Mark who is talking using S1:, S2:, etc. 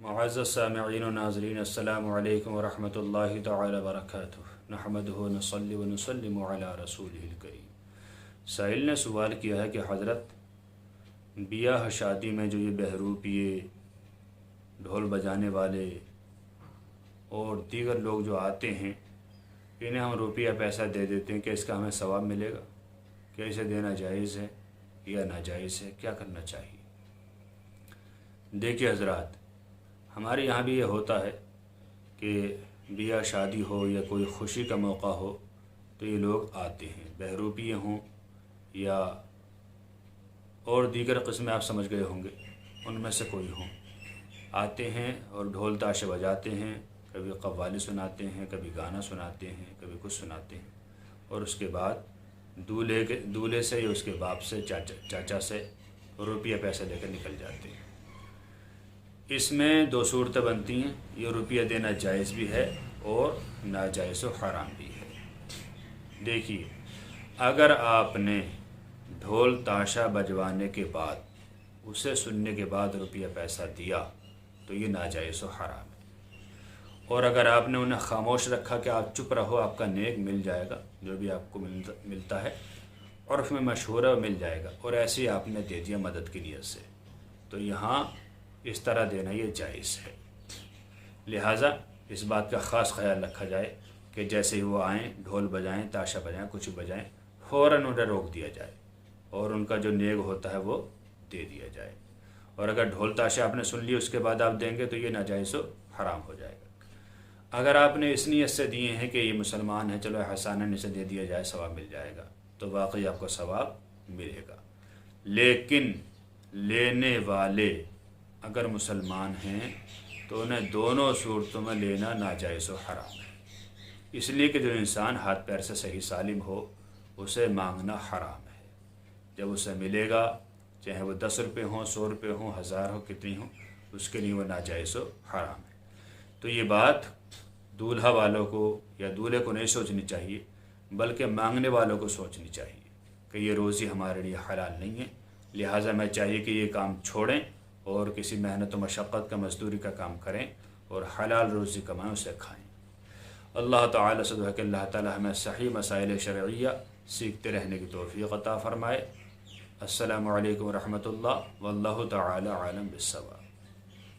S1: معزز سامعین و ناظرین، السلام علیکم ورحمۃ اللہ تعالی وبرکاتہ۔ نحمدہ ونصلی ونسلم علی رسولہ الکریم۔ سائل نے سوال کیا ہے کہ حضرت بیاہ شادی میں جو یہ بہروپیے، ڈھول بجانے والے اور دیگر لوگ جو آتے ہیں، انہیں ہم روپیہ پیسہ دے دیتے ہیں، کہ اس کا ہمیں ثواب ملے گا؟ کیا اسے دینا جائز ہے یا ناجائز ہے؟ کیا کرنا چاہیے؟ دیکھیے حضرات، ہمارے یہاں بھی یہ ہوتا ہے کہ بیاہ شادی ہو یا کوئی خوشی کا موقع ہو تو یہ لوگ آتے ہیں، بہروپیے ہوں یا اور دیگر قسمیں آپ سمجھ گئے ہوں گے، ان میں سے کوئی ہوں، آتے ہیں اور ڈھول تاشے بجاتے ہیں، کبھی قوالی سناتے ہیں، کبھی گانا سناتے ہیں، کبھی کچھ سناتے ہیں، اور اس کے بعد دولہے سے یا اس کے باپ سے، چاچا سے روپیہ پیسے لے کر نکل جاتے ہیں۔ اس میں دو صورتیں بنتی ہیں، یہ روپیہ دینا جائز بھی ہے اور ناجائز و حرام بھی ہے۔ دیکھیے، اگر آپ نے ڈھول تاشا بجوانے کے بعد، اسے سننے کے بعد روپیہ پیسہ دیا تو یہ ناجائز و حرام ہے، اور اگر آپ نے انہیں خاموش رکھا کہ آپ چپ رہو، آپ کا نیک مل جائے گا، جو بھی آپ کو ملتا ہے عرف میں مشہور ہے وہ مل جائے گا، اور ایسے ہی آپ نے دے دیا مدد کی نیت سے، تو یہاں اس طرح دینا یہ جائز ہے۔ لہٰذا اس بات کا خاص خیال رکھا جائے کہ جیسے ہی وہ آئیں، ڈھول بجائیں، تاشا بجائیں، کچھ بجائیں، فوراً انہیں روک دیا جائے اور ان کا جو نیک ہوتا ہے وہ دے دیا جائے۔ اور اگر ڈھول تاشا آپ نے سن لی اس کے بعد آپ دیں گے تو یہ ناجائز و حرام ہو جائے گا۔ اگر آپ نے اس نیت سے دیے ہیں کہ یہ مسلمان ہے، چلو احساناً اسے دے دیا جائے، ثواب مل جائے گا، تو واقعی آپ کو ثواب ملے گا۔ لیکن لینے والے اگر مسلمان ہیں تو انہیں دونوں صورتوں میں لینا ناجائز و حرام ہے، اس لیے کہ جو انسان ہاتھ پیر سے صحیح سالم ہو اسے مانگنا حرام ہے۔ جب اسے ملے گا، چاہے وہ 10 روپے ہوں، 100 روپے ہوں، 1000 ہو، کتنی ہوں، اس کے لیے وہ ناجائز و حرام ہے۔ تو یہ بات دولہا والوں کو یا دولہے کو نہیں سوچنی چاہیے، بلکہ مانگنے والوں کو سوچنی چاہیے کہ یہ روزی ہمارے لیے حلال نہیں ہے، لہٰذا میں چاہیے کہ یہ کام چھوڑیں اور کسی محنت و مشقت کا، مزدوری کا کام کریں اور حلال روزی کمائیں، اسے کھائیں۔ اللہ تعالیٰ سے دعا ہے کہ اللہ تعالیٰ ہمیں صحیح مسائل شرعیہ سیکھتے رہنے کی توفیق عطا فرمائے۔ السلام علیکم ورحمۃ اللہ، واللہ تعالیٰ عالم بالصواب۔